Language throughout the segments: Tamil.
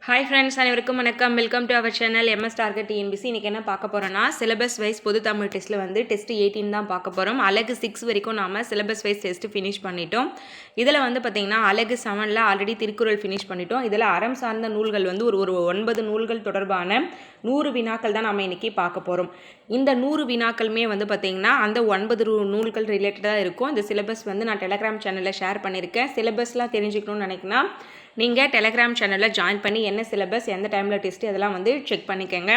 ஹாய் ஃப்ரெண்ட்ஸ், அனைவருக்கும் வணக்கம். Welcome to our channel MS target TNPSC. இன்றைக்கி என்ன பார்க்க போகிறோன்னா, சிலபஸ் வைஸ் பொது தமிழ் டெஸ்ட்டில் வந்து டெஸ்ட் 18 தான் பார்க்க போகிறோம். அலகு 6 வரைக்கும் நாம் சிலபஸ் வைஸ் டெஸ்ட்டு ஃபினிஷ் பண்ணிட்டோம். இதில் வந்து பார்த்திங்கன்னா அலகு 7ல் ஆல்ரெடி திருக்குறள் ஃபினிஷ் பண்ணிட்டோம். இதில் அறம் சார்ந்த நூல்கள் வந்து ஒரு 9 நூல்கள் தொடர்பான 100 வினாக்கள் தான் நம்ம இன்றைக்கி பார்க்க போகிறோம். இந்த 100 வினாக்களுமே வந்து பார்த்திங்கன்னா அந்த 9 நூல்கள் ரிலேட்டடாக இருக்கும். இந்த சிலபஸ் வந்து நான் டெலகிராம் சேனலில் ஷேர் பண்ணியிருக்கேன். சிலபஸ்லாம் தெரிஞ்சுக்கணும்னு நினைக்கினா நீங்கள் டெலகிராம் சேனலில் ஜாயின் பண்ணி என்ன சிலபஸ் எந்த டைமில் டெஸ்ட்டு அதெல்லாம் வந்து செக் பண்ணிக்கோங்க.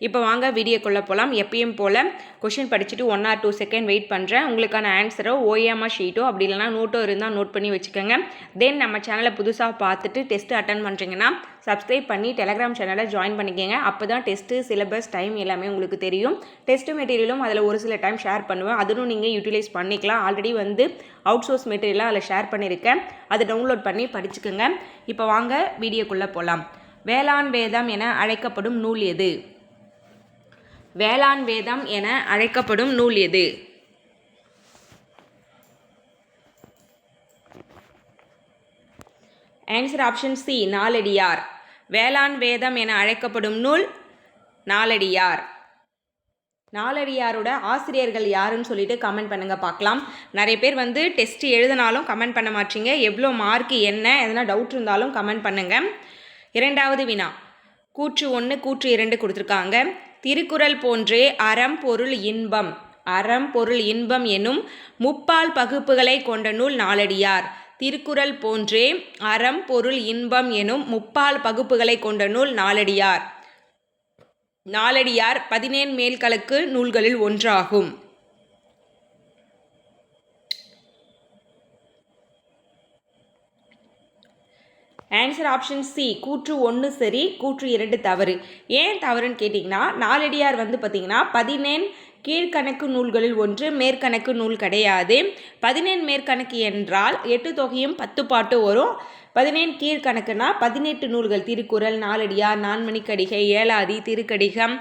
இப்போ வாங்க வீடியோக்குள்ளே போகலாம். எப்பயும் போல் கொஷின் படிச்சுட்டு 1 or 2 செகண்ட் வெயிட் பண்ணுறேன். உங்களுக்கான ஆன்சரோ ஓஎம்ஆர் ஷீட்டோ அப்படி இல்லைனா நோட்டோ இருந்தால் நோட் பண்ணி வச்சுக்கோங்க. தென் நம்ம சேனலை புதுசாக பார்த்துட்டு டெஸ்ட்டு அட்டன் பண்ணுறீங்கன்னா சப்ஸ்கிரைப் பண்ணி டெலகிராம் சேனலை ஜாயின் பண்ணிக்கோங்க. அப்போ தான் டெஸ்ட்டு சிலபஸ் டைம் எல்லாமே உங்களுக்கு தெரியும். டெஸ்ட்டு மெட்டீரியலும் அதில் ஒரு சில டைம் ஷேர் பண்ணுவேன். அதுவும் நீங்கள் யூட்டிலைஸ் பண்ணிக்கலாம். ஆல்ரெடி வந்து அவுட் சோர்ஸ் மெட்டீரியலாக அதில் ஷேர் பண்ணியிருக்கேன். அதை டவுன்லோட் பண்ணி படிச்சுக்கோங்க. இப்போ வாங்க வீடியோக்குள்ளே போகலாம். வேளாண் வேதம் என அழைக்கப்படும் நூல் எது? வேளாண் வேதம் என அழைக்கப்படும் நூல் எது? Answer option C, Naladiyar. வேளாண் வேதம் என அழைக்கப்படும் நூல் நாலடியார். நாலடியாரோட ஆசிரியர்கள் யாருன்னு சொல்லிட்டு கமெண்ட் பண்ணுங்க பார்க்கலாம். நிறைய பேர் வந்து டெஸ்ட் எழுதினாலும் கமெண்ட் பண்ண மாட்டீங்க. எவ்வளோ மார்க் என்ன எதனா டவுட் இருந்தாலும் கமெண்ட் பண்ணுங்க. இரண்டாவது வினா, கூற்று 1 கூற்று 2 கொடுத்துருக்காங்க. திருக்குறள் போன்றே அறம் பொருள் இன்பம் எனும் முப்பால் பகுப்புகளை கொண்ட நூல் நாலடியார். திருக்குறள் போன்றே அறம் பொருள் இன்பம் எனும் முப்பால் பகுப்புகளை கொண்ட நூல் நாலடியார். நாலடியார் 17 மேல்கணக்கு நூல்களில் ஒன்றாகும். ஆன்சர் ஆப்ஷன் சி, கூற்று 1 சரி, கூற்று 2 தவறு. ஏன் தவறுன்னு கேட்டிங்கன்னா, நாலடியார் வந்து பார்த்திங்கன்னா 17 கீழ்கணக்கு நூல்களில் ஒன்று, மேற்கணக்கு நூல் கிடையாது. 17 மேற்கணக்கு என்றால் 8 தொகையும் 10 பாட்டு வரும். 17 கீழ்கணக்குனா 18 நூல்கள், திருக்குறள், நாலடியார், நான்மணிக்கடிகை, ஏலாதி, திருக்கடிகம்,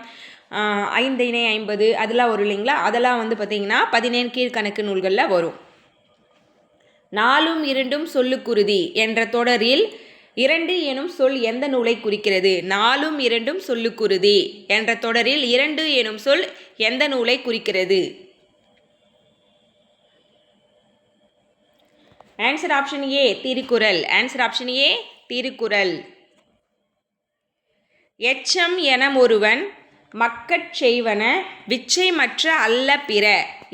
5 இணை 50 அதெல்லாம் வரும் இல்லைங்களா. அதெல்லாம் வந்து பார்த்திங்கன்னா 17 கீழ்கணக்கு நூல்களில் வரும். 4ம் 2ம் சொல்லுக்குருதி என்ற தொடரில் 2 எனும் சொல் எந்த நூலை குறிக்கிறது? 4ம் 2ம் சொல்லுக்குருதி என்ற தொடரில் 2 எனும் சொல் எந்த நூலை குறிக்கிறது? ஆன்சர் ஆப்ஷன் ஏ, திருக்குறள். ஆன்சர் ஆப்ஷன் ஏ, திருக்குறள். எச்சம் என ஒருவன் மக்கட் செய்வன விச்சை மற்ற அல்ல பிற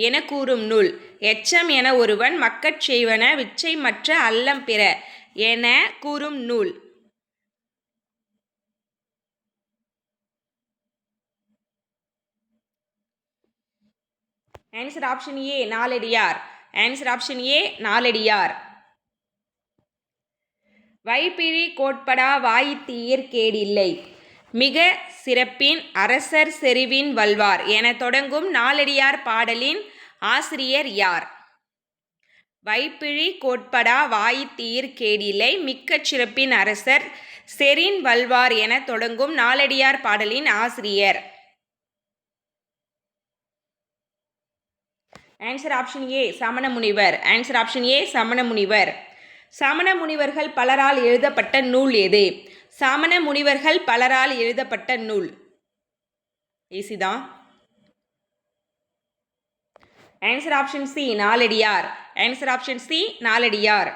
என கூறும் நூல். எச்சம் என ஒருவன் மக்கட் செய்வன விச்சை மற்ற அல்ல பிற என கூறும் நூல். Answer option A, Naladiyar. Answer option A, Naladiyar. வைப்பிழி கோட்படா வாயித்தீர் கேடில்லை மிக சிறப்பின் அரசர் செறிவின் வல்வார் என தொடங்கும் நாலடியார் பாடலின் ஆசிரியர் யார்? வைப்பிழி கோட்படா வாயித்தீர் கேடில்லை மிக்க சிறப்பின் அரசர் செறின் வல்வார் என தொடங்கும் நாலடியார் பாடலின் ஆசிரியர். ஆன்சர் ஆப்ஷன் ஏ, சமண முனிவர். ஆன்சர் ஆப்ஷன் ஏ, சமண முனிவர். சமண முனிவர்கள் பலரால் எழுதப்பட்ட நூல் எது? சமண முனிவர்கள் பலரால் எழுதப்பட்ட நூல் ஈஸிதான். Answer option C, Naladiyar. Answer option C, Naladiyar.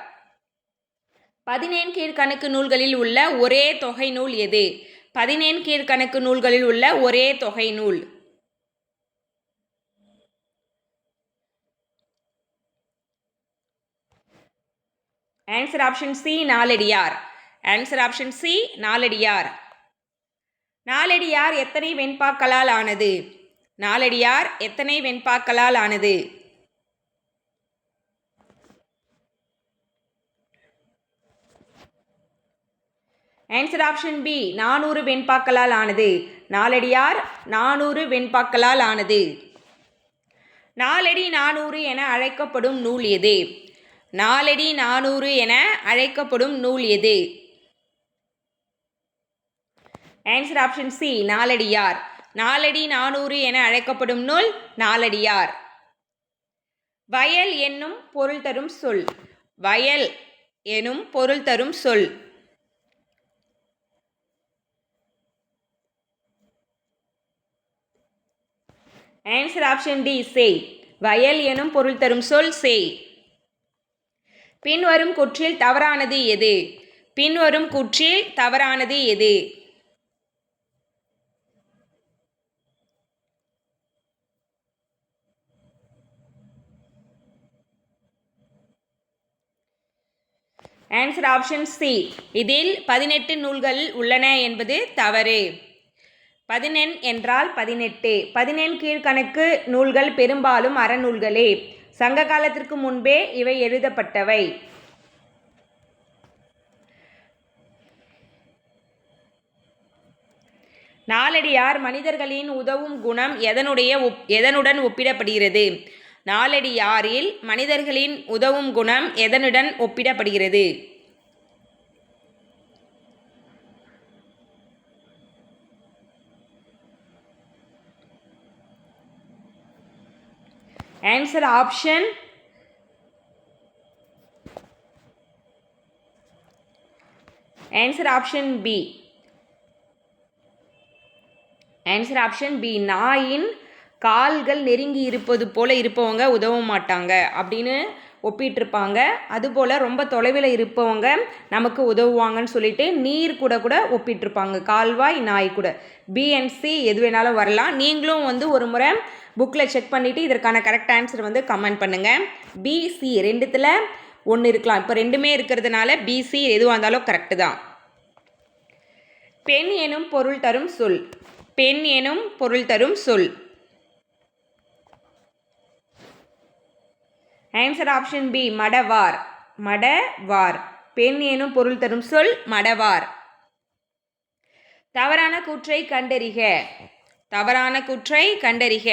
17 கீழ்கணக்கு நூல்களில் உள்ள ஒரே தொகை நூல் எது? 17 கீழ்கணக்கு நூல்களில் உள்ள ஒரே தொகை நூல். Answer option C, Naladiyar. Answer option C, Naladiyar. Naladiyar எத்தனை வெண்பாக்களால் ஆனது? நாலடியார் எத்தனை வெண்பாக்களால் ஆனது? ஆன்சர் ஆப்ஷன் பி, 400 வெண்பாக்களால் ஆனது. நாலடியார் 400 வெண்பாக்களால் ஆனது. நாலடி 400 என அழைக்கப்படும் நூல் எது? நாலடி 400 என அழைக்கப்படும் நூல் எது? Answer option C, Naladiyar. நாலடி 400 என அழைக்கப்படும் நூல் நாலடியார். வயல் என்னும் பொருள் தரும் சொல். வயல் எனும் பொருள் தரும் சொல். ஆன்சர் ஆப்ஷன் டி செய். வயல் எனும் பொருள் தரும் சொல் செய். பின்வரும் கூற்றில் தவறானது எது? பின்வரும் கூற்றில் தவறானது எது? Answer option C. இதில் 18 நூல்கள் உள்ளன என்பது தவறு. 18 என்றால் 18. 18 கீழ்கணக்கு நூல்கள் பெரும்பாலும் அறநூல்களே. சங்க காலத்திற்கு முன்பே இவை எழுதப்பட்டவை. நாலடியார் மனிதர்களின் உதவும் குணம் எதனுடன் ஒப்பிடப்படுகிறது? நாலடியாரில் மனிதர்களின் உதவும் குணம் எதனுடன் ஒப்பிடப்படுகிறது? Answer option B. Answer option B. நாயின் கால்கள் நெருங்கி இருப்பது போல இருப்பவங்க உதவ மாட்டாங்க அப்படின்னு ஒப்பிட்டிருப்பாங்க. அதுபோல் ரொம்ப தொலைவில் இருப்பவங்க நமக்கு உதவுவாங்கன்னு சொல்லிட்டு நீர் கூட ஒப்பிட்டிருப்பாங்க. கால்வாய் நாய் கூட. பிஎன்சி எது வேணாலும் வரலாம். நீங்களும் ஒரு முறை புக்கில் செக் பண்ணிவிட்டு இதற்கான கரெக்ட் ஆன்சர் கமெண்ட் பண்ணுங்கள். பிசி ரெண்டுத்தில் ஒன்று இருக்கலாம். இப்போ ரெண்டுமே இருக்கிறதுனால பிசி எதுவாக இருந்தாலும் கரெக்டு தான். பெண் எனும் பொருள் தரும் சொல். பெண் எனும் பொருள் தரும் சொல். Answer option B. மடவார். மடவார். பெண் எனும் பொருள் தரும் சொல் மடவார். தவறான கூற்றை கண்டறிக. தவறான கூற்றை கண்டறிக.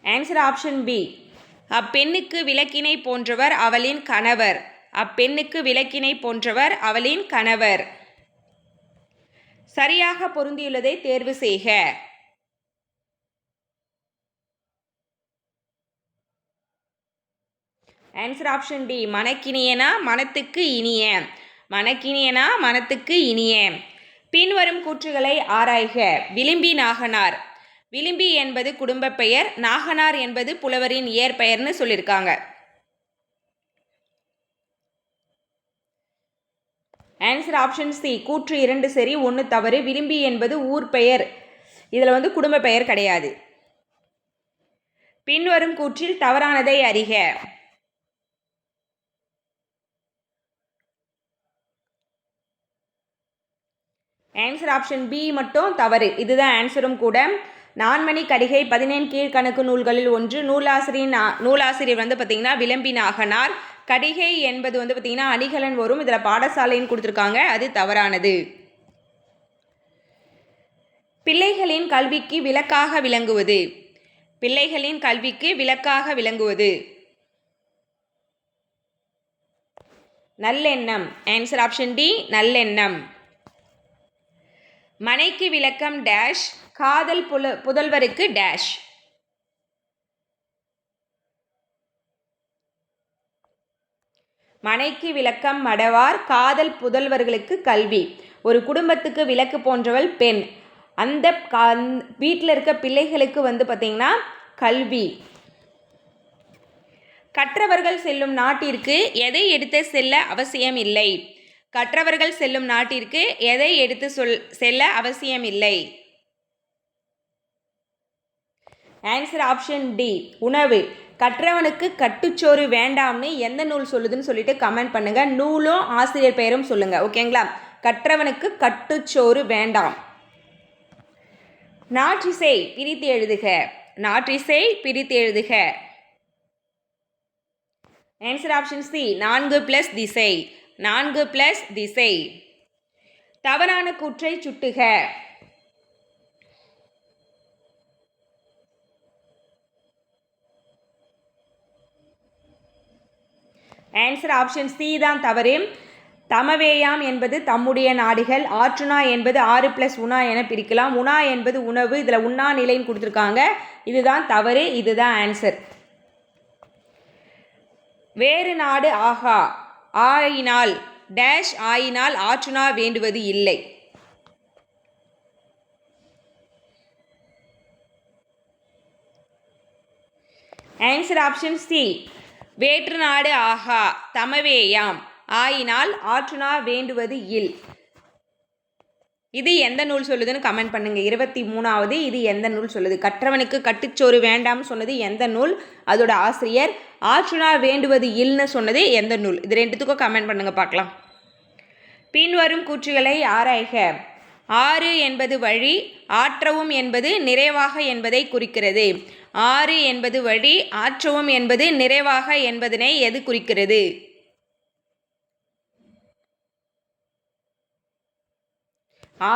Answer option B. அப்பெண்ணுக்கு விளக்கினை போன்றவர் அவளின் கணவர். அப்பெண்ணுக்கு விளக்கினை போன்றவர் அவளின் கணவர். சரியாக பொருந்தியுள்ளதை தேர்வு செய்க. Answer option D. மனக்கினியனா மனத்துக்கு இனிய. மனக்கினியனா மனத்துக்கு இனிய. பின்வரும் கூற்றுகளை ஆராய்க. விளிம்பி நாகனார். விளிம்பி என்பது குடும்ப பெயர். நாகனார் என்பது புலவரின் இயற்பெயர்னு சொல்லியிருக்காங்க. Answer option C. கூற்று 2 சரி 1 தவறு. விளிம்பி என்பது ஊர் பெயர். இதில் குடும்ப பெயர் கிடையாது. பின்வரும் கூற்றில் தவறானதை அறிக. ஆன்சர் ஆப்ஷன் பி மட்டும் தவறு. இதுதான் ஆன்சரும் கூட. நான்மணி கடிகை 17 கீழ்கணக்கு நூல்களில் ஒன்று. நூலாசிரியர் பார்த்திங்கன்னா விளம்பி நாகனார். கடிகை என்பது பார்த்திங்கன்னா அணிகலன் வரும். இதில் பாடசாலைன்னு கொடுத்துருக்காங்க. அது தவறானது. பிள்ளைகளின் கல்விக்கு விளக்காக விளங்குவது. பிள்ளைகளின் கல்விக்கு விளக்காக விளங்குவது. நல்லெண்ணம். Answer option D. நல்லெண்ணம். மனைக்கு விளக்கம் டேஷ். காதல் புதல்வருக்கு டேஷ். மனைக்கு விளக்கம் மடவார். காதல் புதல்வர்களுக்கு கல்வி. ஒரு குடும்பத்துக்கு விளக்கு போன்றவள் பெண். அந்த வீட்டில் இருக்க பிள்ளைகளுக்கு பார்த்திங்கன்னா கல்வி. கற்றவர்கள் செல்லும் நாட்டிற்கு எதை எடுத்து செல்ல அவசியம் இல்லை. கற்றவர்கள் செல்லும் நாட்டிற்கு எதை எடுத்து செல்ல அவசியம் இல்லை. Answer option D. உணவு. கற்றவனுக்கு கட்டுச்சோறு வேண்டாம்னு எந்த நூல் சொல்லுதுன்னு சொல்லிட்டு கமெண்ட் பண்ணுங்க. நூலும் ஆசிரியர் பெயரும் சொல்லுங்க. ஓகேங்களா? கற்றவனுக்கு கட்டுச்சோறு வேண்டாம். நாற்றிசை பிரித்து எழுதுக. நாற்றிசை பிரித்து எழுதுக. Answer option C. 4 + திசை. 4 + திசை. தவறான கூற்றை சுட்டுக. ஆன்சர் ஆப்ஷன் சி தான் தவறு. தமவேயாம் என்பது தம்முடைய நாடுகள். ஆற்றுணா என்பது 6 + உணா என பிரிக்கலாம். உணா என்பது உணவு. இதில் உண்ணா நிலைன்னு கொடுத்துருக்காங்க. இதுதான் தவறு. இதுதான் ஆன்சர். வேறு நாடு ஆகா ஆயினால் டேஷ் ஆயினால் ஆற்றுணா வேண்டுவது இல்லை. Answer option C. வேற்று நாடு ஆகா தமவேயாம் ஆயினால் ஆற்றுணா வேண்டுவது இல். இது எந்த நூல் சொல்லுதுன்னு கமெண்ட் பண்ணுங்க. 23வது இது எந்த நூல் சொல்லுது? கற்றவனுக்கு கட்டுச்சோறு வேண்டாம்னு சொன்னது எந்த நூல்? அதோட ஆசிரியர். ஆற்றுணா வேண்டுவது இல்னு சொன்னது எந்த நூல்? இது ரெண்டுத்துக்கும் கமெண்ட் பண்ணுங்க பார்க்கலாம். பின்வரும் கூற்றுகளை ஆராய்க. ஆறு என்பது வழி, ஆற்றவும் என்பது நிறைவாக என்பதை குறிக்கிறது. ஆறு என்பது வழி, ஆற்றவும் என்பது நிறைவாக என்பதனை எது குறிக்கிறது?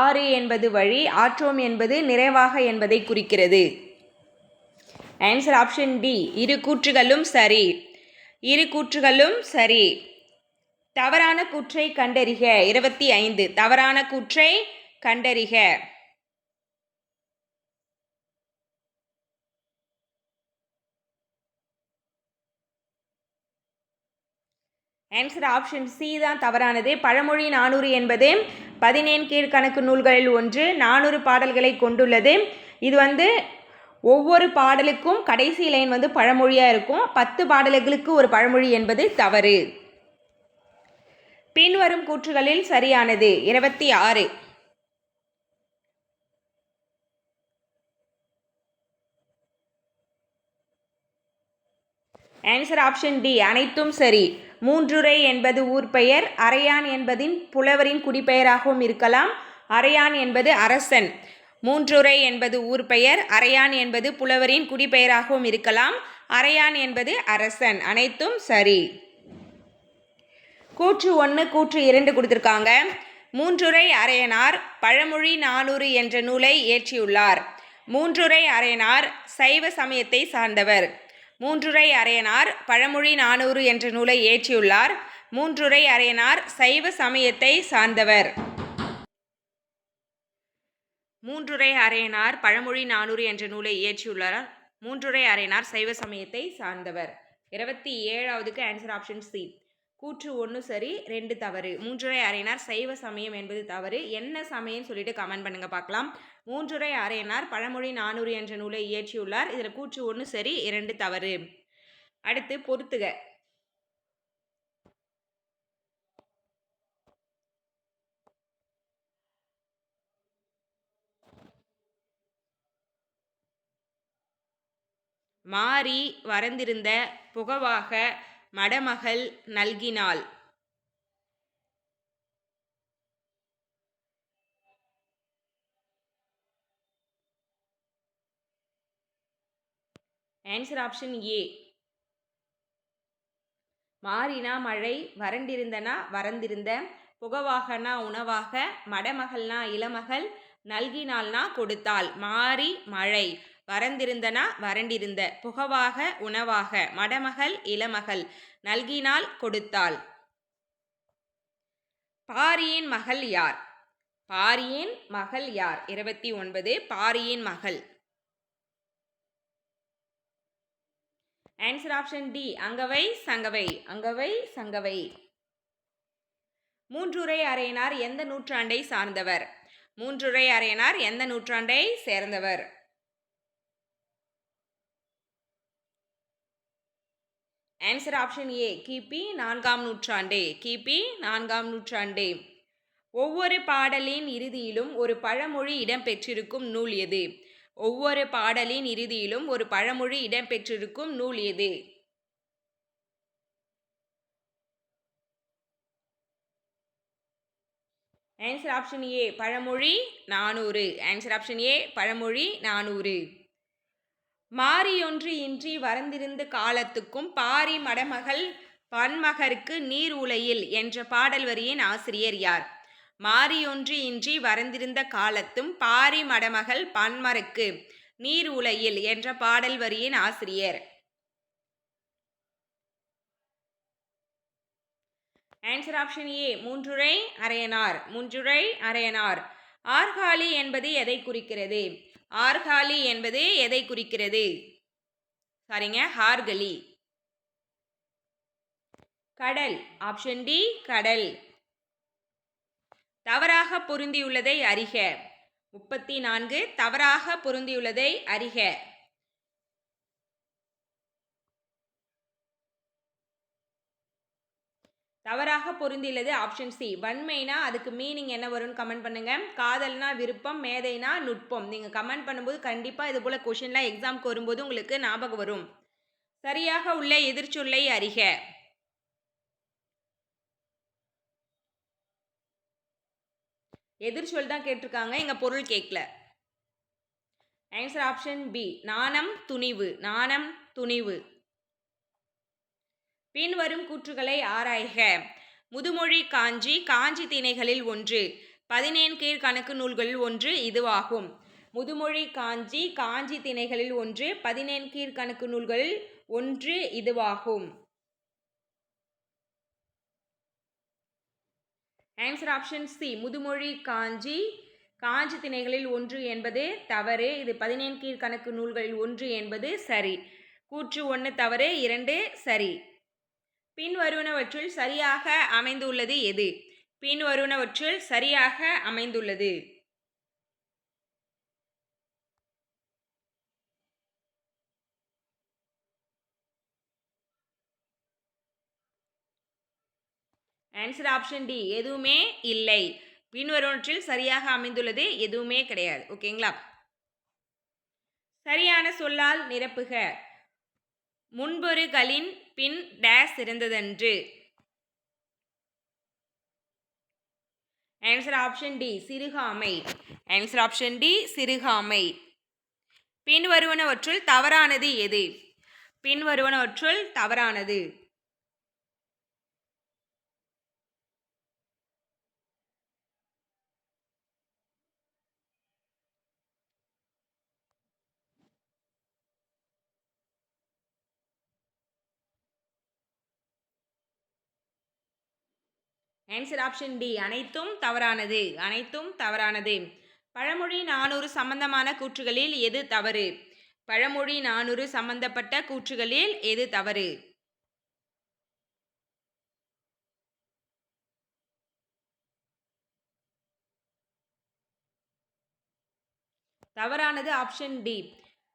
ஆறு என்பது வழி, ஆற்றவும் என்பது நிறைவாக என்பதை குறிக்கிறது. Answer option D. இரு கூற்றுகளும் சரி. இரு கூற்றுகளும் சரி. தவறான கூற்றை கண்டறிக. 25 தவறான கூற்றை கண்டறிக. ஆன்சர் ஆப்ஷன் சி தான் தவறானது. பழமொழி 400 என்பது 17 கீழ்கணக்கு நூல்களில் ஒன்று. 400 பாடல்களை கொண்டுள்ளது. இது ஒவ்வொரு பாடலுக்கும் கடைசி லைன் பழமொழியாக இருக்கும். 10 பாடல்களுக்கு ஒரு பழமொழி என்பது தவறு. பின்வரும் கூற்றுகளில் சரியானது. 26 ஆன்சர் ஆப்ஷன் டி. அனைத்தும் சரி. மூன்றுரை என்பது ஊர் பெயர். அரையான் என்பதின் புலவரின் குடிப்பெயராகவும் இருக்கலாம். அரையான் என்பது அரசன். மூன்றுரை என்பது ஊர் பெயர். அரையான் என்பது புலவரின் குடிப்பெயராகவும் இருக்கலாம். அரையான் என்பது அரசன். அனைத்தும் சரி. கூற்று 1 கூற்று 2 கொடுத்துருக்காங்க. மூன்றுரை அரையனார் பழமொழி 400 என்ற நூலை இயற்றியுள்ளார். மூன்றுரை அரையனார் சைவ சமயத்தை சார்ந்தவர். மூன்றுரை அரையனார் பழமொழி 400 என்ற நூலை இயற்றியுள்ளார். மூன்றுரை அரையனார் சைவ சமயத்தை சார்ந்தவர். மூன்றுரை அரையனார் பழமொழி 400 என்ற நூலை இயற்றியுள்ளார். மூன்றுரை அரையனார் சைவ சமயத்தை சார்ந்தவர். 27வதுக்கு ஆன்சர் ஆப்ஷன் சி. கூற்று 1 சரி, 2 தவறு. மூன்றுரை அரையனார் சைவ சமயம் என்பது தவறு. என்ன சமயம்னு சொல்லிட்டு கமெண்ட் பண்ணுங்க பார்க்கலாம். மூன்றுரை அரையனார் பழமொழி 400 என்ற நூலை இயற்றியுள்ளார். இதில் கூற்று 1 சரி, 2 தவறு. அடுத்து பொறுத்துக. மாரி வரந்திருந்த புகவாக மடமகள் நல்கினாள். ஆன்சர் ஆப்ஷன் ஏ. மாரினா மழை, வறண்டிருந்தனா வறந்திருந்த, புகவாகனா உணவாக, மடமகள்னா இளமகள், நல்கினாள்னா கொடுத்தாள். மாரி மழை, வரந்திருந்தனா வறண்டிருந்த, புகவாக உணவாக, மடமகள் இளமகள், நல்கினாள் கொடுத்தாள். பாரியின் மகள் யார்? பாரியின் மகள் யார்? 29 பாரியின் மகள். Answer option D. Angavai Sangavai. Angavai Sangavai. Munrurai Araiyanar எந்த நூற்றாண்டை சார்ந்தவர்? மூன்றுரை அரையனார் எந்த நூற்றாண்டை சேர்ந்தவர்? Answer option A. கிபி 4ஆம் நூற்றாண்டு. கிபி 4ஆம் நூற்றாண்டு. ஒவ்வொரு பாடலின் இறுதியிலும் ஒரு பழமொழி இடம்பெற்றிருக்கும் நூல் எது? ஒவ்வொரு பாடலின் இறுதியிலும் ஒரு பழமொழி இடம்பெற்றிருக்கும் நூல் எது? ஆன்சர் ஆப்ஷன் ஏ. பழமொழி 400. ஆன்சர் ஆப்ஷன் ஏ. பழமொழி 400. மாரியொன்று இன்றி வரந்திருந்த காலத்துக்கும் பாரி மடமகள் பன்மகருக்கு நீர் உலையில் என்ற பாடல் வரியின் ஆசிரியர் யார்? மாரியொன்று இன்றி வரந்திருந்த காலத்தும் பாரி மடமகள் பன்மருக்கு நீர் உலையில் என்ற பாடல் வரியின் ஆசிரியர். ஆன்சர் ஆப்ஷன் ஏ. மூன்றுரை அரையனார். மூன்றுரை அரையனார். ஆர்காலி என்பது எதை குறிக்கிறது? ஆர்காலி என்பது எதை குறிக்கிறது? சாரிங்க, ஹார்கலி. கடல். ஆப்ஷன் டி கடல். தவறாக பொருந்தியுள்ளதை அறிக. 34 தவறாக பொருந்தியுள்ளதை அறிக. தவறாக பொருந்தியுள்ளது ஆப்ஷன் சி. வன்மைனா அதுக்கு மீனிங் என்ன வரும்னு கமெண்ட் பண்ணுங்க. காதல்னா விருப்பம், மேதைனா நுட்பம். நீங்க கமெண்ட் பண்ணும்போது கண்டிப்பா இது போல கொஸ்டின்லாம் எக்ஸாம்க்கு வரும்போது உங்களுக்கு ஞாபகம் வரும். சரியாக உள்ள எதிர்ச்சொல்லை அறிக. எதிர்ச்சொல் தான் கேட்டிருக்காங்க, இங்க பொருள் கேட்கல. ஆன்சர் ஆப்ஷன் பி நாணம் துணிவு. நாணம் துணிவு. பின்வரும் கூற்றுகளை ஆராய்க. முதுமொழி காஞ்சி காஞ்சி திணைகளில் ஒன்று. 17 கீழ்கணக்கு நூல்களில் ஒன்று இதுவாகும். முதுமொழி காஞ்சி காஞ்சி திணைகளில் ஒன்று. 17 கீழ்கணக்கு நூல்களில் ஒன்று இதுவாகும். ஆன்சர் ஆப்ஷன் சி முதுமொழி காஞ்சி காஞ்சி திணைகளில் ஒன்று என்பது தவறு. இது 17 கீழ்கணக்கு நூல்களில் ஒன்று என்பது சரி. கூற்று 1 தவறு, 2 சரி. பின்வருவனவற்றுள் சரியாக அமைந்துள்ளது எது? பின்வருவனவற்றுள் சரியாக அமைந்துள்ளது. ஆன்சர் ஆப்ஷன் டி எதுவுமே இல்லை. பின்வருவனவற்றில் சரியாக அமைந்துள்ளது எதுவுமே கிடையாது. ஓகேங்களா? சரியான சொல்லால் நிரப்புக. முன்பொருகளின் பின் டேஸ் இருந்ததென்று. ஆன்சர் ஆப்ஷன் டி சிறுகாமை. ஆன்சர் ஆப்ஷன் டி சிறுகாமை. பின்வருவனவற்றுள் தவறானது எது? பின்வருவனவற்றுள் தவறானது. ஆன்சர் ஆப்ஷன் டி அனைத்தும் தவறானது. அனைத்தும் தவறானது. பழமொழி 400 சம்பந்தமான கூற்றுகளில் எது தவறு? பழமொழி 400 சம்பந்தப்பட்ட கூற்றுகளில் எது தவறு? தவறானது ஆப்ஷன் டி.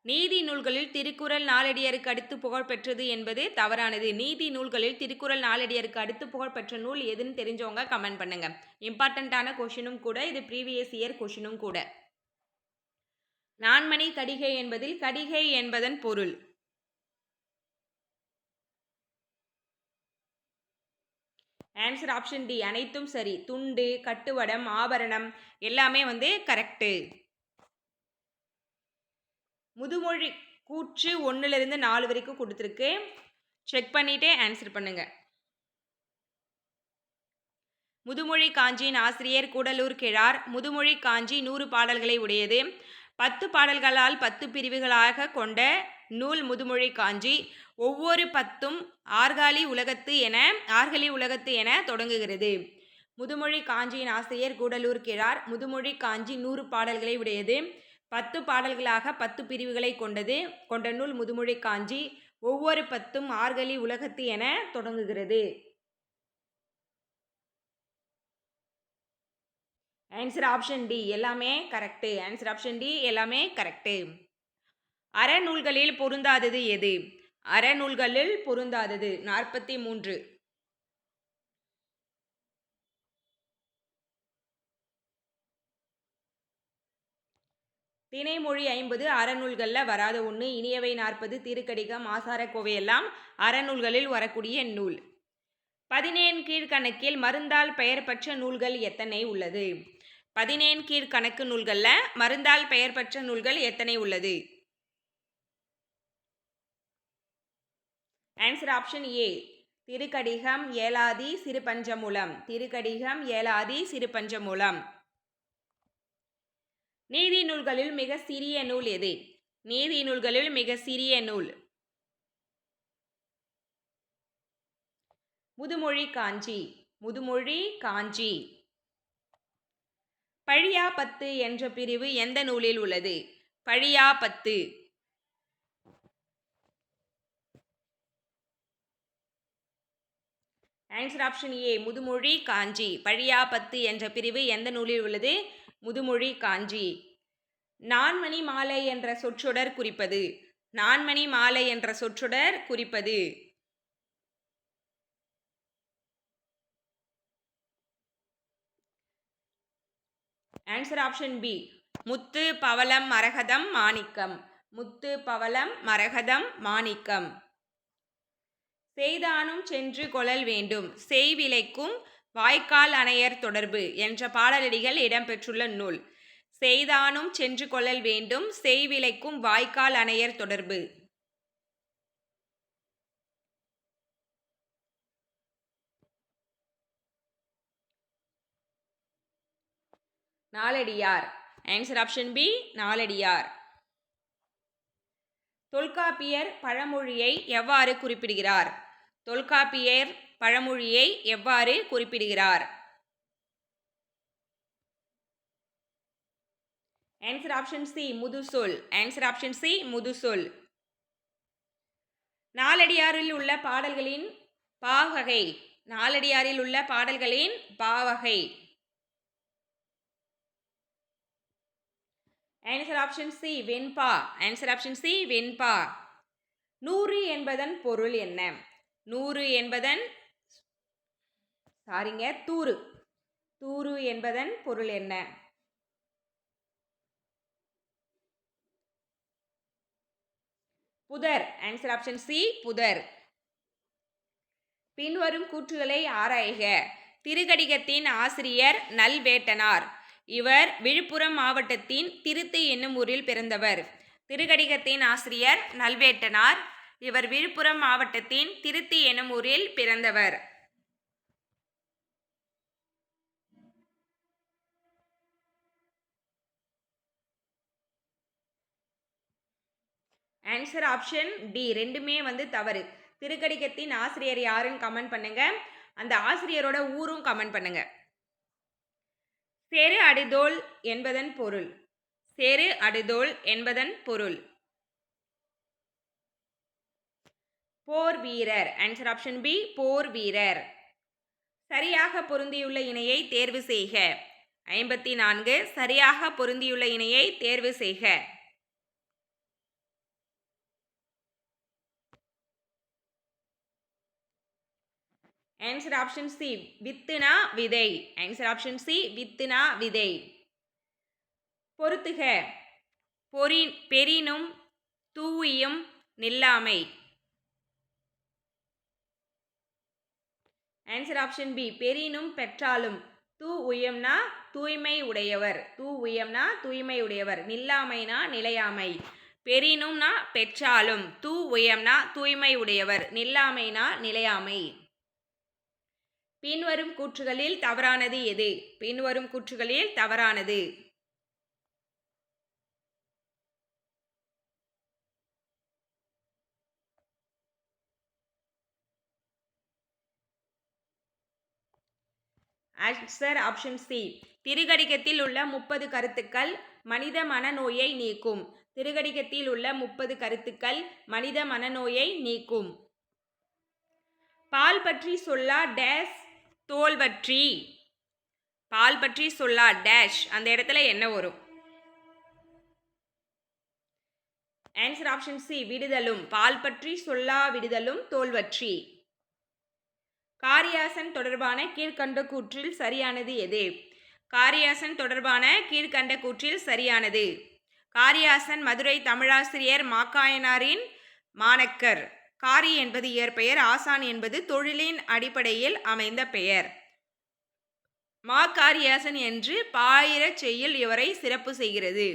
நீதி நூல்களில் திருக்குறள் நாலடியாருக்கு அடுத்து புகழ்பெற்றது என்பது தவறானது. நீதி நூல்களில் திருக்குறள் நாலடியாருக்கு அடுத்து புகழ்பெற்ற நூல் எதுன்னு தெரிஞ்சவங்க கமெண்ட் பண்ணுங்க. இம்பார்ட்டண்ட்டான கொஷினும் கூட, இது ப்ரீவியஸ் இயர் கொஷினும் கூட. நான்மணி கடிகை என்பதில் கடிகை என்பதன் பொருள். ஆன்சர் ஆப்ஷன் டி அனைத்தும் சரி. துண்டு, கட்டுவடம், ஆபரணம் எல்லாமே கரெக்டு. முதுமொழி கூற்று 1லிருந்து 4 வரைக்கும் கொடுத்துருக்கு. செக் பண்ணிட்டே ஆன்சர் பண்ணுங்க. முதுமொழி காஞ்சியின் ஆசிரியர் கூடலூர் கிழார். முதுமொழி காஞ்சி 100 பாடல்களை உடையது. 10 பாடல்களால் 10 பிரிவுகளாக கொண்ட நூல் முதுமொழி காஞ்சி. ஒவ்வொரு 10ம் ஆர்காலி உலகத்து என தொடங்குகிறது. முதுமொழி காஞ்சியின் ஆசிரியர் கூடலூர் கிழார். முதுமொழி காஞ்சி 100 பாடல்களை உடையது. 10 பாடல்களாக 10 பிரிவுகளை கொண்ட நூல் முதுமொழி காஞ்சி. ஒவ்வொரு 10ம் ஆர்கலி உலகத்து என தொடங்குகிறது. ஆன்சர் ஆப்ஷன் டி எல்லாமே கரெக்டு. ஆன்சர் ஆப்ஷன் டி எல்லாமே கரெக்டு. அறநூல்களில் பொருந்தாதது எது? அறநூல்களில் பொருந்தாதது 43. திணைமொழி 50 அறநூல்களில் வராத ஒன்று. இனியவை 40, திருக்கடிகம், ஆசாரக்கோவை எல்லாம் அறநூல்களில் வரக்கூடிய நூல். 17 கீழ்கணக்கில் மருந்தால் பெயர் பெற்ற நூல்கள் எத்தனை உள்ளது? 17 கீழ்கணக்கு நூல்களில் மருந்தால் பெயர் பெற்ற நூல்கள் எத்தனை உள்ளது? Answer option A Thirukadigam, Elathi, Sirupanchamoolam. Thirukadigam, Elathi, Sirupanchamoolam. நீதி நூல்களில் மிக சிறிய நூல் எது? நீதி நூல்களில் மிக சிறிய நூல். முதுமொழி காஞ்சி. முதுமொழி காஞ்சி. பழியா 10 என்ற பிரிவு எந்த நூலில் உள்ளது? பழியா 10. ஆன்சர் ஆப்ஷன் ஏ முதுமொழி காஞ்சி. பழியா பத்து என்ற பிரிவு எந்த நூலில் உள்ளது? முதுமொழி காஞ்சி. நான்மணி மாலை என்ற சொற்றொடர் குறிப்பது. நான்மணி மாலை என்ற சொற்றொடர் குறிப்பது. ஆன்சர் ஆப்ஷன் பி முத்து பவளம் மரகதம் மாணிக்கம். முத்து பவளம் மரகதம் மாணிக்கம். செய்தானும் சென்று கொளல் வேண்டும் செய்விலைக்கும் வாய்க்கால் அணையர் தொடர்பு என்ற பாடலடிகள் இடம்பெற்றுள்ள நூல். செய்தானும் சென்று கொளல் வேண்டும் செய்விலைக்கும் வாய்க்கால் அணையர் தொடர்பு. Naladiyar. Answer option B Naladiyar. Tholkappiyar பழமொழியை எவ்வாறு குறிப்பிடுகிறார்? தொல்காப்பியர் பழமொழியை எவ்வாறு குறிப்பிடுகிறார்? ஆன்சர் ஆப்ஷன் சி முதுசொல். ஆன்சர் ஆப்ஷன் சி முதுசொல். நாலடியாரில் உள்ள பாடல்களின் பாவகை. நாலடியாரில் உள்ள பாடல்களின் பாவகை. ஆன்சர் ஆப்ஷன் சி வெண்பா. ஆன்சர் ஆப்ஷன் சி வெண்பா. 100 என்பதன் பொருள் என்ன? 100 என்பதன் தூறு. தூறு என்பதன் பொருள் என்ன? புதர். ஆன்சர் ஆப்ஷன் சி புதர். பின்வரும் கூற்றுகளை ஆராய்க. திருக்கடிகத்தின் ஆசிரியர் நல்வேட்டனார். இவர் விழுப்புரம் மாவட்டத்தின் திருத்து என்னும் ஊரில் பிறந்தவர். திருக்கடிகத்தின் ஆசிரியர் நல்வேட்டனார். இவர் விழுப்புரம் மாவட்டத்தின் திருத்து என்னும் ஊரில் பிறந்தவர். ஆன்சர் ஆப்ஷன் டி ரெண்டுமே தவறு. திருக்கடிகத்தின் ஆசிரியர் யாருன்னு கமெண்ட் பண்ணுங்க. அந்த ஆசிரியரோட ஊரும் கமெண்ட் பண்ணுங்க. செரு அடிதோல் என்பதன் பொருள். செரு அடிதோல் என்பதன் பொருள். போர் வீரர். ஆன்சர் ஆப்ஷன் பி போர் வீரர். சரியாக பொருந்தியுள்ள இணையை தேர்வு செய்க. 54 சரியாக பொருந்தியுள்ள இணையை தேர்வு செய்க. ஆன்சர் ஆப்ஷன் சி வித்துனா விதை. ஆன்சர் ஆப்ஷன் சி வித்துனா விதை. பொறுத்துக. பெரினும் தூயும் நில்லாமை. ஆன்சர் ஆப்ஷன் பி பெரினும் பெற்றாலும். உயம்னா தூய்மை உடையவர். உயம்னா தூய்மை உடையவர். நில்லாமைனா நிலையாமை. பெரினும்னா பெற்றாலும். உயம்னா தூய்மை உடையவர். நில்லாமைனா நிலையாமை. பின்வரும் கூற்றுகளில் தவறானது எது? பின்வரும் கூற்றுகளில் தவறானது. ஆன்சர் ஆப்ஷன் சி திருக்கடிகத்தில் உள்ள 30 கருத்துக்கள் மனித மனநோயை நீக்கும். திருக்கடிகத்தில் உள்ள 30 கருத்துக்கள் மனித மனநோயை நீக்கும். பால் பற்றி சொல்லா டேஷ் தோல் பற்றி. பால் பற்றி சொல்லா டேஷ் அந்த இடத்துல என்ன வரும்? ஆன்சர் ஆப்ஷன் சி விடுதலும். பால் பற்றி சொல்லா விடுதலும் தோல் பற்றி. காரியாசன் தொடர்பான கீழ்கண்ட கூற்றில் சரியானது எது? காரியாசன் தொடர்பான கீழ்கண்ட கூற்றில் சரியானது. காரியாசன் மதுரை தமிழாசிரியர் மாக்காயனாரின் மாணக்கர். காரி என்பது இயற்பெயர். ஆசான் என்பது தொழிலின் அடிப்படையில் அமைந்த பெயர். மாக்காரியாசன் என்று பாயிரச் செய்யுள் இவரை சிறப்பு செய்கிறது.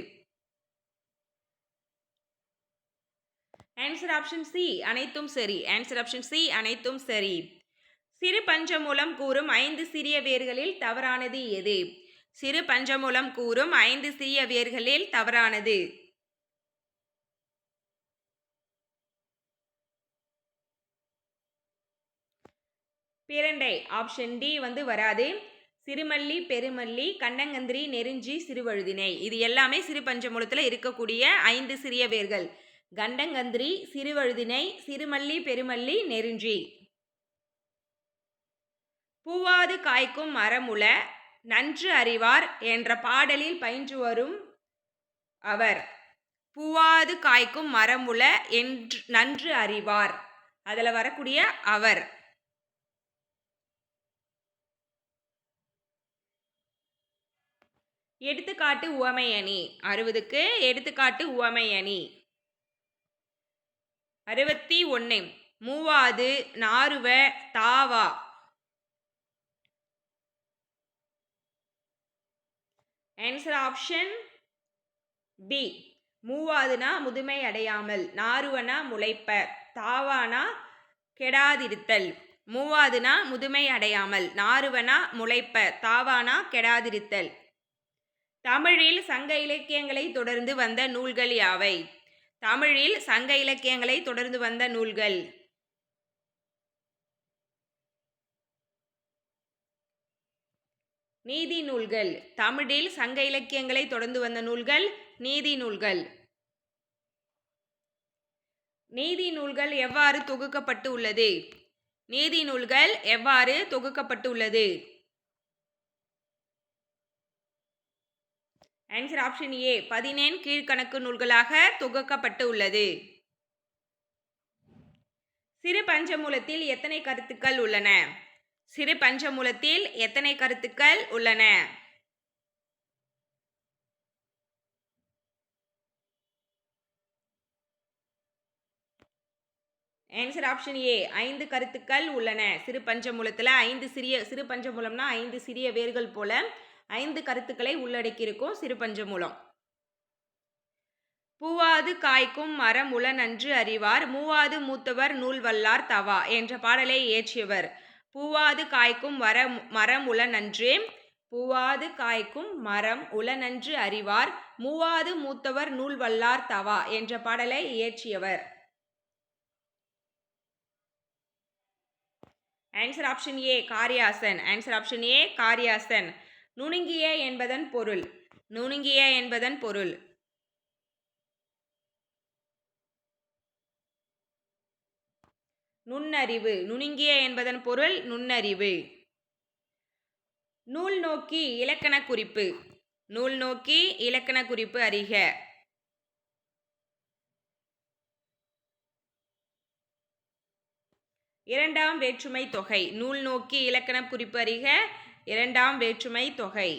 ஆன்சர் ஆப்ஷன் சி அனைத்தும் சரி. ஆன்சர் ஆப்ஷன் சி அனைத்தும் சரி. சிறு பஞ்சமூலம் கூறும் 5 சிறிய வேர்களில் தவறானது எது? சிறு பஞ்சமூலம் கூறும் 5 சிறிய வேர்களில் தவறானது. பிரண்டை. ஆப்ஷன் டி வராது. சிறுமல்லி பெருமல்லி கண்டங்கந்திரி நெருஞ்சி சிறுவழுதினை இது எல்லாமே சிறு பஞ்சமூலத்தில் இருக்கக்கூடிய 5 சிறிய வேர்கள். கண்டங்கந்திரி சிறுவழுதினை சிறுமல்லி பெருமல்லி நெருஞ்சி. பூவாது காய்க்கும் மரமுள நன்று அறிவார் என்ற பாடலில் பயின்று வரும் அவர். பூவாது காய்க்கும் மரமுள என்று நன்று அறிவார், அதில் வரக்கூடிய அவர். எடுத்துக்காட்டு உவமையணி. 60க்கு எடுத்துக்காட்டு உவமையணி. 61 மூவாது நாறுவ தாவா. Answer option B. மூவாதுனா முதுமை அடையாமல், நாறுவனா முளைப்ப, தாவானா கெடாதிருத்தல். மூவாதுனா முதுமை அடையாமல், நாறுவனா முளைப்ப, தாவானா கெடாதிருத்தல். தமிழில் சங்க இலக்கியங்களை தொடர்ந்து வந்த நூல்கள் யாவை? தமிழில் சங்க இலக்கியங்களை தொடர்ந்து வந்த நூல்கள். நீதி நூல்கள். தமிழில் சங்க இலக்கியங்களை தொடர்ந்து வந்த நூல்கள் நீதி நூல்கள். நீதி நூல்கள் எவ்வாறு தொகுக்கப்பட்டு உள்ளது? நீதி நூல்கள் எவ்வாறு தொகுக்கப்பட்டு உள்ளது? ஆன்சர் ஆப்ஷன் ஏ. 14 கீழ்கணக்கு நூல்களாக தொகுக்கப்பட்டு உள்ளது. சிறு பஞ்சமூலத்தில் எத்தனை கருத்துக்கள் உள்ளன? சிறு பஞ்சமூலத்தில் எத்தனை கருத்துக்கள் உள்ளன? ஆன்சர் ஆப்ஷன் ஏ. 5 கருத்துக்கள் உள்ளன. சிறு பஞ்சமூலத்தில் 5 சிறு பஞ்சமூலம்னா 5 சிறிய வேர்கள் போல 5 கருத்துக்களை உள்ளடக்கியிருக்கும் சிறு பஞ்சமூலம். பூவாது காய்க்கும் மரம் உள நன்று அறிவார், மூவாது மூத்தவர் நூல் வல்லார் தவா என்ற பாடலை இயற்றியவர். பூவாது காய்க்கும் மரம் உள நன்று. பூவாது காய்க்கும் மரம் உள நன்று அறிவார், மூவாது மூத்தவர் நூல் வல்லார் தவா என்ற பாடலை இயற்றியவர். Answer option A. Kariyasan. Answer option A. Kariyasan. நுணுங்கிய என்பதன் பொருள். நுணுங்கிய என்பதன் பொருள். நுண்ணறிவு. நுணுங்கிய என்பதன் பொருள் நுண்ணறிவு. நூல் நோக்கி இலக்கண குறிப்பு. நூல் நோக்கி இலக்கண குறிப்பு அறிக. இரண்டாம் வேற்றுமை தொகை. நூல் நோக்கி இலக்கண குறிப்பு அறிக. இரண்டாம் வேற்றுமை தொகை.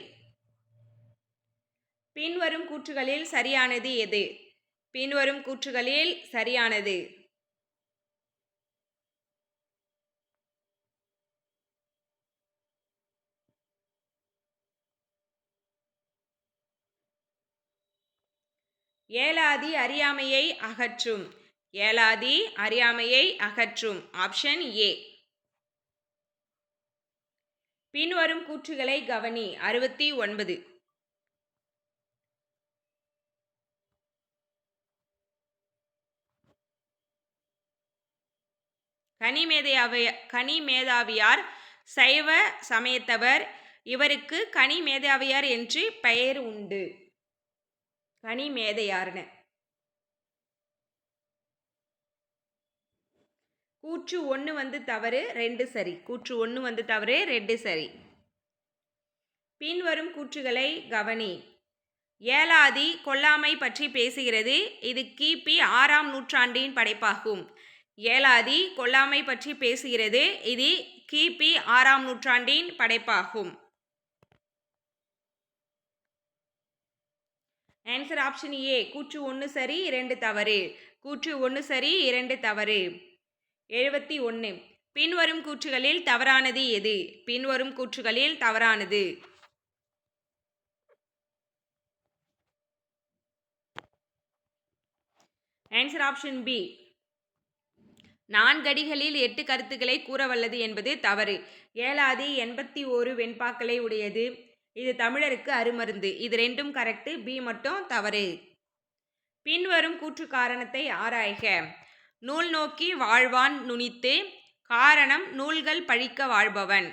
பின்வரும் கூற்றுகளில் சரியானது எது? பின்வரும் கூற்றுகளில் சரியானது. ஏலாதி அறியாமையை அகற்றும். ஏலாதி அறியாமையை அகற்றும். Option A. பின்வரும் கூற்றுகளை கவனி. 69 கனிமேதாவியார் சைவ சமயத்தவர். இவருக்கு கனிமேதாவியார் என்று பெயர் உண்டு. கனிமேதையார்னு. கூற்று 1 வந்து தவறு, 2 சரி. கூற்று 1 வந்து தவறு, 2 சரி. பின்வரும் கூற்றுகளை கவனி. ஏலாதி கொல்லாமை பற்றி பேசுகிறது. இது கிபி 6ஆம் நூற்றாண்டின் படைப்பாகும். ஏலாதி கொல்லாமை பற்றி பேசுகிறது. இது கிபி 6ஆம் நூற்றாண்டின் படைப்பாகும். ஆன்சர் ஆப்ஷன் ஏ. கூற்று 1 சரி, 2 தவறு. கூற்று 1 சரி, 2 தவறு. 71 பின்வரும் கூற்றுகளில் தவறானது எது? பின்வரும் கூற்றுகளில் தவறானது. Answer option B. 4 அடிகளில் 8 கருத்துக்களை கூற வல்லது என்பது தவறு. ஏலாதி 81 வெண்பாக்களை உடையது. இது தமிழருக்கு அருமருந்து. இது 2ம் கரெக்டு. பி மட்டும் தவறு. பின்வரும் கூற்று காரணத்தை ஆராய்க. நூல் நோக்கி வாழ்வான் நுனித்து. காரணம் நூல்கள் பழிக்க வாழ்பவன்.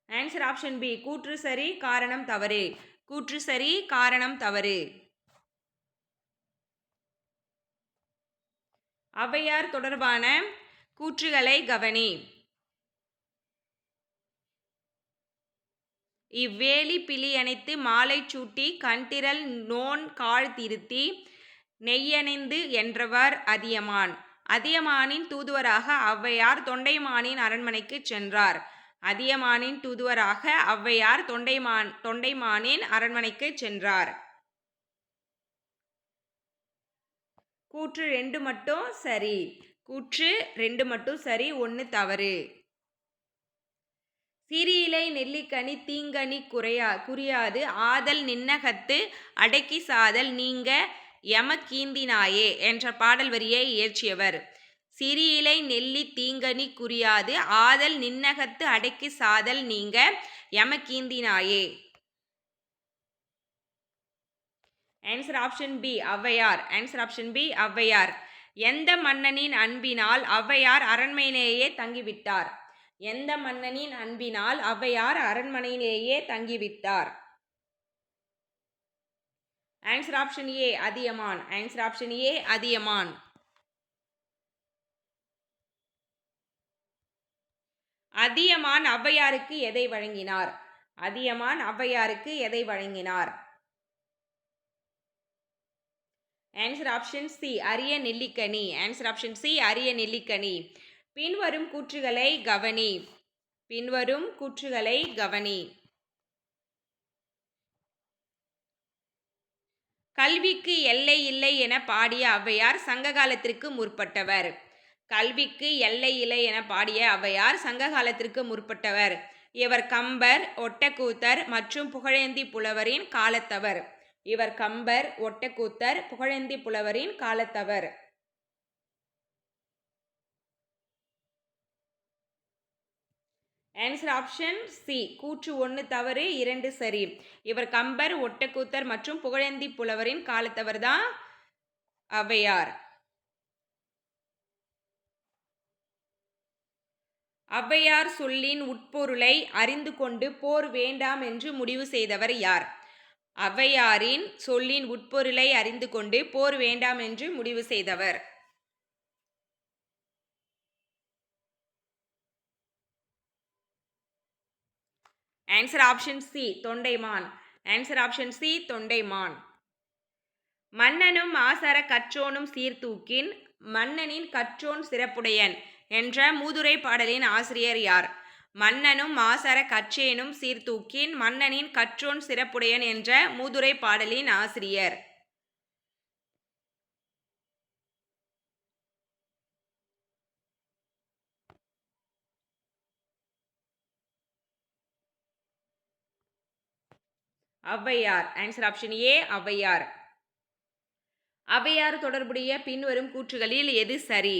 Answer option B. கூற்று சரி, காரணம் தவறு. கூற்று சரி, காரணம் தவறு. ஔவையார் தொடர்பான கூற்றுகளை கவனி. இவ்வேலி பிலியணைத்து மாலைச் சூட்டி கண்திரள் நோன் காழ் திருத்தி நெய்யணைந்து என்றவர் அதியமான். அதியமானின் தூதுவராக ஔவையார் தொண்டைமானின் அரண்மனைக்குச் சென்றார். அதியமானின் தூதுவராக ஔவையார் தொண்டைமானின் அரண்மனைக்குச் சென்றார். கூற்று 2 மட்டும் சரி. கூற்று 2 மட்டும் சரி, 1 தவறு. சிறியிலை நெல்லிக்கனி தீங்கனி குறியாது ஆதல் நின்னகத்து அடக்கி சாதல் நீங்க எமக்கீந்தினாயே என்ற பாடல் வரியை இயற்றியவர். சிறியிலை நெல்லி தீங்கனி குறியாது ஆதல் நின்னகத்து அடக்கி சாதல் நீங்க எமக்கீந்தினாயே. Answer option B Avvaiyar. Answer option B Avvaiyar. எந்த மன்னனின் அன்பினால் ஔவையார் அரண்மனையிலேயே தங்கிவிட்டார்? எந்த மன்னனின் அன்பினால் ஔவையார் அரண்மனையிலேயே தங்கிவிட்டார்? Answer option A Athiyaman. Answer option A Athiyaman. Athiyaman ஔவையாருக்கு எதை வழங்கினார்? அதியமான் ஔவையாருக்கு எதை வழங்கினார்? ஆன்சர் ஆப்ஷன் சி அரிய நெல்லிக்கனி. ஆன்சர் ஆப்ஷன் சி அரிய நெல்லிக்கனி. பின்வரும் கூற்றுகளை கவனி. பின்வரும் கூற்றுகளை கவனி. கல்விக்கு எல்லை இல்லை என பாடிய ஔவையார் சங்க காலத்திற்கு முற்பட்டவர். கல்விக்கு எல்லை இல்லை என பாடிய ஔவையார் சங்க காலத்திற்கு முற்பட்டவர். இவர் கம்பர், ஒட்டக்கூத்தர் மற்றும் புகழேந்தி புலவரின் காலத்தவர். இவர் கம்பர், ஒட்டக்கூத்தர், புகழேந்தி புலவரின் காலத்தவர். ஆன்சர் ஆப்ஷன் சி கூற்று 1 தவறு, 2 சரி. இவர் கம்பர், ஒட்டக்கூத்தர் மற்றும் புகழேந்தி புலவரின் காலத்தவர் தான் ஔவையார். ஔவையார் சொல்லின் உட்பொருளை அறிந்து கொண்டு போர் வேண்டாம் என்று முடிவு செய்தவர் யார்? ஔவையாரின் சொல்லின் உட்பொருளை அறிந்து கொண்டு போர் வேண்டாம் என்று முடிவு செய்தவர். Answer option C Tondaiman. Answer option C Tondaiman. மன்னனும் மாசற கற்றோனும் சீர்தூக்கின் மன்னனின் கற்றோன் சிறப்புடையன் என்ற மூதுரை பாடலின் ஆசிரியர் யார்? மன்னனும் மாசற கற்றேனும் சீர்தூக்கின் மன்னனின் கற்றோன் சிறப்புடையன் என்ற மூதுரை பாடலின் ஆசிரியர். ஔவையார். ஆன்சர் ஆப்ஷன் ஏ ஔவையார். ஔவையார் தொடர்புடைய பின்வரும் கூற்றுகளில் எது சரி?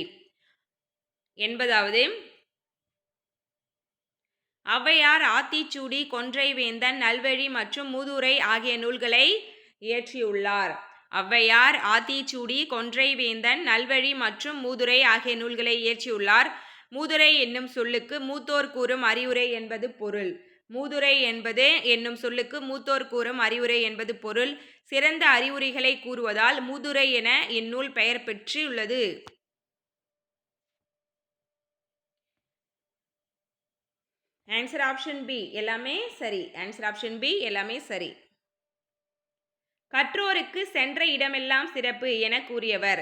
80வது ஔவையார் ஆத்திச்சூடி, கொன்றை வேந்தன், நல்வழி மற்றும் மூதுரை ஆகிய நூல்களை இயற்றியுள்ளார். ஔவையார் ஆத்திச்சூடி, கொன்றை வேந்தன், நல்வழி மற்றும் மூதுரை ஆகிய நூல்களை இயற்றியுள்ளார். மூதுரை என்னும் சொல்லுக்கு மூத்தோர் கூறும் அறிவுரை என்பது பொருள். மூதுரை என்பது என்னும் சொல்லுக்கு மூத்தோர் கூறும் அறிவுரை என்பது பொருள். சிறந்த அறிவுரைகளை கூறுவதால் மூதுரை என இந்நூல் பெயர் பெற்றுள்ளது. ஆன்சர் ஆப்ஷன் பி எல்லாமே சரி. ஆன்சர் ஆப்ஷன் பி எல்லாமே சரி. கற்றோருக்கு சென்ற இடமெல்லாம் சிறப்பு என கூறியவர்.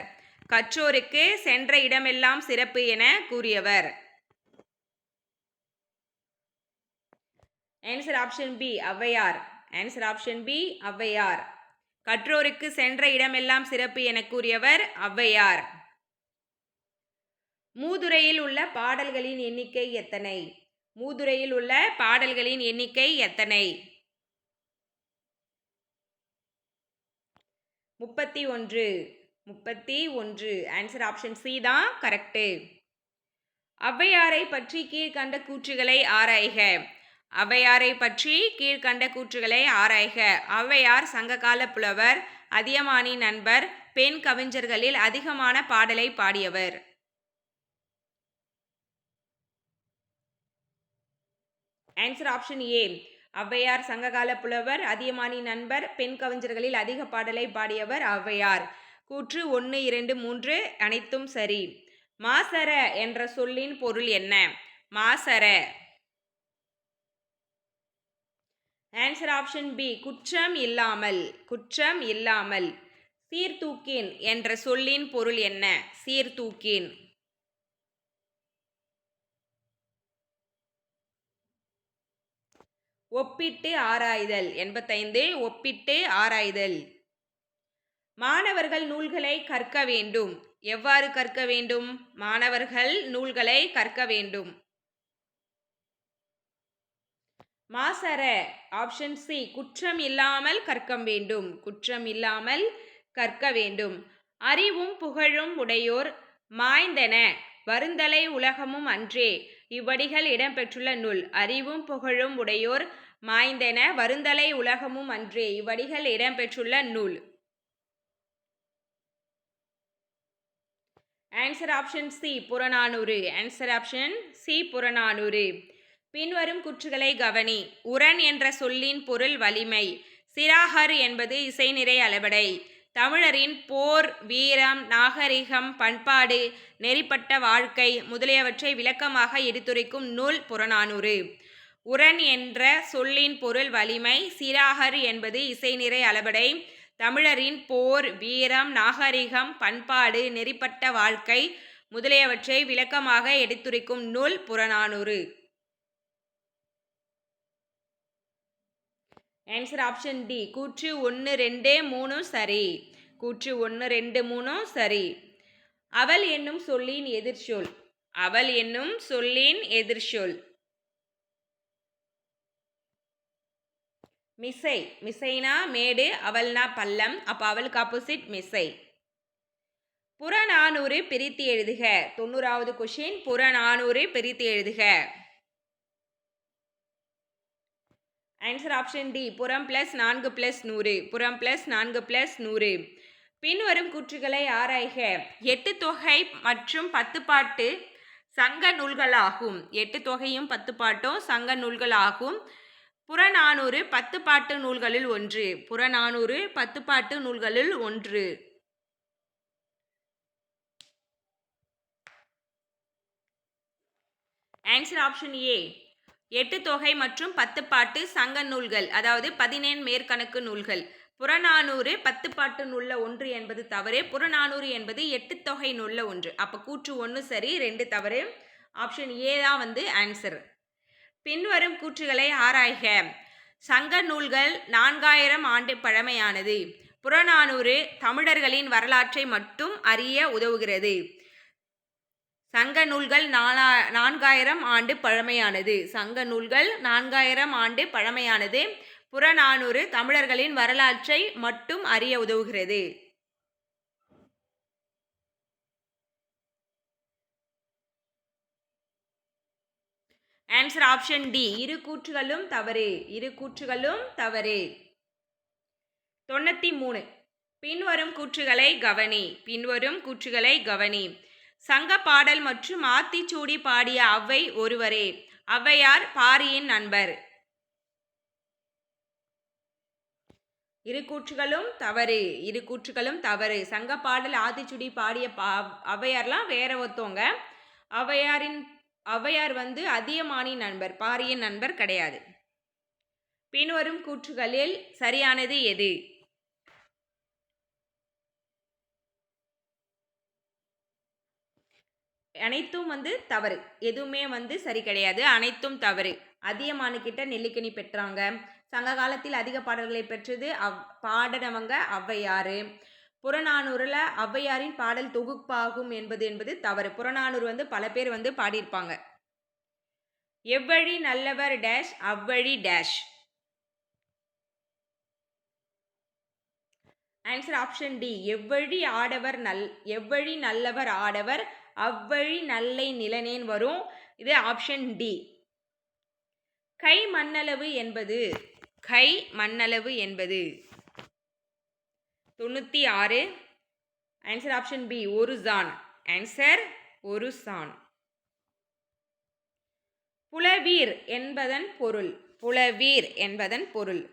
கற்றோருக்கு சென்ற இடமெல்லாம் சிறப்பு என கூறியவர். Answer option B Avvaiyar. Answer option B Avvaiyar. கற்றோருக்கு சென்ற இடமெல்லாம் சிறப்பு என கூறியவர் ஔவையார். மூதுரையில் உள்ள பாடல்களின் எண்ணிக்கை எத்தனை? மூதுரையில் உள்ள பாடல்களின் எண்ணிக்கை எத்தனை? 31. 31. ஆன்சர் ஆப்ஷன் சி தான் கரெக்டு. ஔவையாரை பற்றி கீழ்கண்ட கூற்றுகளை ஆராய்க. ஔவையாரை பற்றி கீழ்கண்ட கூற்றுகளை ஆராய்க. ஔவையார் சங்ககால புலவர், அதியமானின் நண்பர், பெண் கவிஞர்களில் அதிகமான பாடலை பாடியவர். ஆன்சர் ஆப்ஷன் ஏ ஔவையார் சங்ககால புலவர், அதியமானின் நண்பர், பெண் கவிஞர்களில் அதிக பாடலை பாடியவர் ஔவையார். கூற்று 1, 2, 3 அனைத்தும் சரி. மாசற என்ற சொல்லின் பொருள் என்ன? மாசற. ஆன்சர் ஆப்ஷன் பி, குற்றம் இல்லாமல். குற்றம் இல்லாமல். சீர்தூக்கின் என்ற சொல்லின் பொருள் என்ன? சீர்தூக்கின். ஒப்பிட்டு ஆராய்தல். 85. ஒப்பிட்டு ஆராய்தல். மாணவர்கள் நூல்களை கற்க வேண்டும். எவ்வாறு கற்க வேண்டும்? மாணவர்கள் நூல்களை கற்க வேண்டும். மாசற. ஆப்ஷன் சி, குற்றம் இல்லாமல் கற்க வேண்டும். குற்றம் இல்லாமல் கற்க வேண்டும். அறிவும் புகழும் உடையோர் மாய்ந்தன வருந்தலை உலகமும் அன்றே. இவ்வடிகள் இடம்பெற்றுள்ள நூல். அறிவும் புகழும் உடையோர் மாய்ந்தன வருந்தலை உலகமும் அன்றே. இவ்வடிகள் இடம்பெற்றுள்ள நூல். Answer option C, Purananuru. Answer option C, Purananuru. பின்வரும் கூற்றுகளை கவனி. உரன் என்ற சொல்லின் பொருள் வலிமை. சிராகர் என்பது இசைநிறை அளபடை. தமிழரின் போர், வீரம், நாகரிகம், பண்பாடு, நெறிப்பட்ட வாழ்க்கை முதலியவற்றை விளக்கமாக எடுத்துரைக்கும் நூல் புறநானூறு. உரன் என்ற சொல்லின் பொருள் வலிமை. சிராகர் என்பது இசைநிறை அளபடை. தமிழரின் போர், வீரம், நாகரிகம், பண்பாடு, நெறிப்பட்ட வாழ்க்கை முதலியவற்றை விளக்கமாக எடுத்துரைக்கும் நூல் புறநானூறு. ஆன்சர் ஆப்ஷன் டி, கூற்று 1, 2, 3 சரி. கூற்று 1, 2, 3 சரி. அவள் என்னும் சொல்லின் எதிர்ச்சொல். அவள் என்னும் சொல்லின் எதிர்ச்சொல். மிசை. மிசைனா மேடு, அவள்னா பள்ளம். அப்போ அவளுக்கு ஆப்போசிட் மிசை. புறநானூறு பிரித்து எழுதுக. 90வது கொஷின். புறநானூறு பிரித்து எழுதுக. ஆன்சர் ஆப்ஷன் டி, புறம் பிளஸ் 4 பிளஸ் 100. புறம் பிளஸ் 4 பிளஸ் 100. பின்வரும் கூற்றுகளை ஆராய்க. 8 தொகை மற்றும் 10 பாட்டு சங்க நூல்களாகும். 8 தொகையும் 10 பாட்டும் சங்க நூல்களாகும். புறநானூறு 10 பாட்டு நூல்களில் ஒன்று. புறநானூறு 10 பாட்டு நூல்களில் ஒன்று. ஆன்சர் ஆப்ஷன் ஏ, 8 தொகை மற்றும் 10 பாட்டு சங்க நூல்கள், அதாவது 17 மேற்கணக்கு நூல்கள். புறநானூறு 10 பாட்டு நூல்ல ஒன்று என்பது தவறு. புறநானூறு என்பது 8 தொகை நூல்ல ஒன்று. அப்போ கூற்று 1 சரி, 2 தவறு. ஆப்ஷன் ஏ தான் ஆன்சர். பின்வரும் கூற்றுகளை ஆராய்க. சங்க நூல்கள் 4000 ஆண்டு பழமையானது. புறநானூறு தமிழர்களின் வரலாற்றை மட்டும் அறிய உதவுகிறது. சங்க நூல்கள் 4000 ஆண்டு பழமையானது. சங்க நூல்கள் 4000 ஆண்டு பழமையானது. புறநானூறு தமிழர்களின் வரலாற்றை மட்டும் அறிய உதவுகிறது. ஆன்சர் ஆப்ஷன் டி, இரு கூற்றுகளும் தவறு. இரு கூற்றுகளும் தவறு. 93. பின்வரும் கூற்றுகளை கவனி. பின்வரும் கூற்றுகளை கவனி. சங்க பாடல் மற்றும் ஆத்திச்சூடி பாடிய ஔவை ஒருவரே. ஔவையார் பாரியின் நண்பர். இரு கூற்றுகளும் தவறு. இரு கூற்றுகளும் தவறு. சங்க பாடல் ஆத்திச்சூடி பாடிய ஔவையார்லாம் வேற ஒருத்தவங்க. ஔவையார் அதியமானின் நண்பர், பாரியின் நண்பர் கிடையாது. பின்வரும் கூற்றுகளில் சரியானது எது? அனைத்தும் தவறு. எதுவுமே சரி கிடையாது. அனைத்தும் தவறு. அதியமானுக்கிட்ட நெல்லிக்கனி பெற்றாங்க. சங்க காலத்தில் அதிக பாடல்களை பெற்றது பாடினவங்க ஔவையார். புறநானூறில் ஔவையாரின் பாடல் தொகுப்பாகும் என்பது தவறு. புறநானூறு பல பேர் பாடியிருப்பாங்க. எவ்வழி நல்லவர் டேஷ் அவ்வழி டேஷ். ஆன்சர் ஆப்ஷன் டி, எவ்வழி நல்லவர் ஆடவர் அவ்வழி நல்லை நிலனேன் வரும். இது ஆப்ஷன் டி. கை மண்ணளவு என்பது. கை மண்ணளவு என்பது 96. ஆன்சர் ஆப்ஷன் பி, ஒரு சான். ஆன்சர் ஒரு சான். புலவீர் என்பதன் பொருள். புலவீர் என்பதன் பொருள்.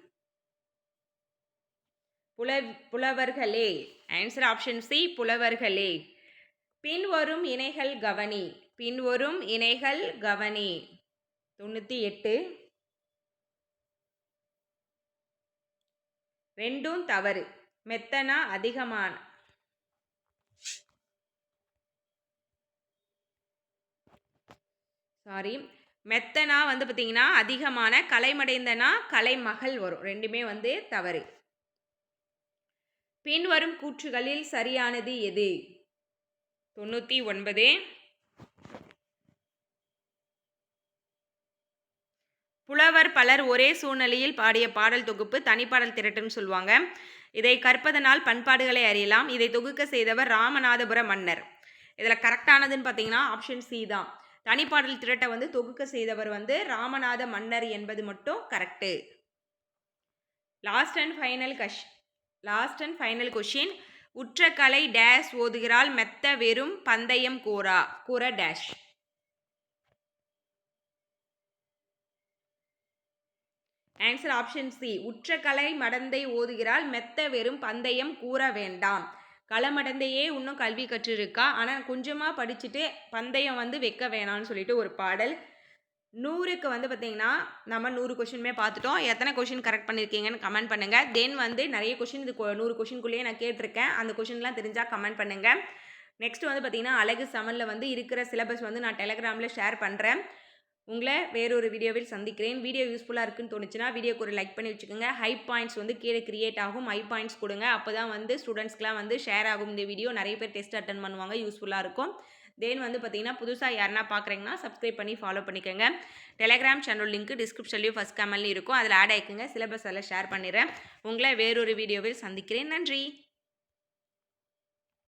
புலவர்களே. ஆன்சர் ஆப்ஷன் சி, புலவர்களே. பின்வரும் இணைகள் கவனி. பின்வரும் இணைகள் கவனி. 98. ரெண்டும் தவறு. மெத்தனா அதிகமான மெத்தனா வந்து பார்த்தீங்கன்னா அதிகமான, கலைமடைந்தனா கலைமகள் வரும். ரெண்டுமே வந்து தவறு. பின்வரும் கூற்றுகளில் சரியானது எது? 99. புலவர் பலர் ஒரே சூழ்நிலையில் பாடிய பாடல் தொகுப்பு தனிப்பாடல் திரட்டுன்னு சொல்லுவாங்க. இதை கற்பதனால் பண்பாடுகளை அறியலாம். இதை தொகுக்க செய்தவர் ராமநாதபுர மன்னர். இதில் கரெக்டானதுன்னு பார்த்தீங்கன்னா ஆப்ஷன் சி தான். தனிப்பாடல் திரட்டை வந்து தொகுக்க செய்தவர் வந்து ராமநாத மன்னர் என்பது மட்டும் correct. Last and final question. உற்ற கலை டேஷ் ஓதுகிறாள் மெத்த வெறும் பந்தயம் கூற டேஷ். Answer option C. உற்ற கலை மடந்தை ஓதுகிறாள் மெத்த வெறும் பந்தயம் கூற வேண்டாம். களமடந்தையே இன்னும் கல்வி கற்றிருக்கா, ஆனால் கொஞ்சமாக படிச்சுட்டு பந்தயம் வந்து வைக்க வேணாம்னு சொல்லிட்டு ஒரு பாடல். 100க்கு வந்து பார்த்தீங்கன்னா நம்ம 100 கொஷினுமே பார்த்துட்டோம். எத்தனை கொஷின் கரெக்ட் பண்ணியிருக்கீங்கன்னு கமெண்ட் பண்ணுங்கள். தென் வந்து நிறைய கொஷின் இது 100 கொஷின்குள்ளேயே நான் கேட்டிருக்கேன். அந்த கொஷின்லாம் தெரிஞ்சால் கமெண்ட் பண்ணுங்கள். நெக்ஸ்ட் வந்து பார்த்தீங்கன்னா அழகு சமனில் வந்து இருக்கிற சிலபஸ் வந்து நான் டெலகிராமில் ஷேர் பண்ணுறேன். உங்களை வேறொரு வீடியோவில் சந்திக்கிறேன். வீடியோ யூஸ்ஃபுல்லாக இருக்குன்னு தோணுச்சுன்னா வீடியோக்கு ஒரு லைக் பண்ணி வச்சுக்கோங்க. ஹை பாயிண்ட்ஸ் வந்து கீழே கிரியேட் ஆகும். ஹை பாயிண்ட்ஸ் கொடுங்க. அப்போ தான் வந்து ஸ்டூடெண்ட்ஸ்க்குலாம் வந்து ஷேர் ஆகும் இந்த வீடியோ. நிறைய பேர் டெஸ்ட் அட்டன் பண்ணுவாங்க. யூஸ்ஃபுல்லாக இருக்கும். தென் வந்து பார்த்தீங்கன்னா புதுசாக யாருன்னா பார்க்குறீங்கன்னா சப்ஸ்கிரைப் பண்ணி ஃபாலோ பண்ணிக்கோங்க. டெலகிராம் சேனல் லிங்க் டிஸ்கிரிப்ஷன்லையும் ஃபஸ்ட் கமெண்ட்லையும் இருக்கும். அதில் ஆட் ஆகிக்குங்க. சிலபஸ் எல்லாம் ஷேர் பண்ணிடுறேன். உங்களை வேறொரு வீடியோவில் சந்திக்கிறேன். நன்றி.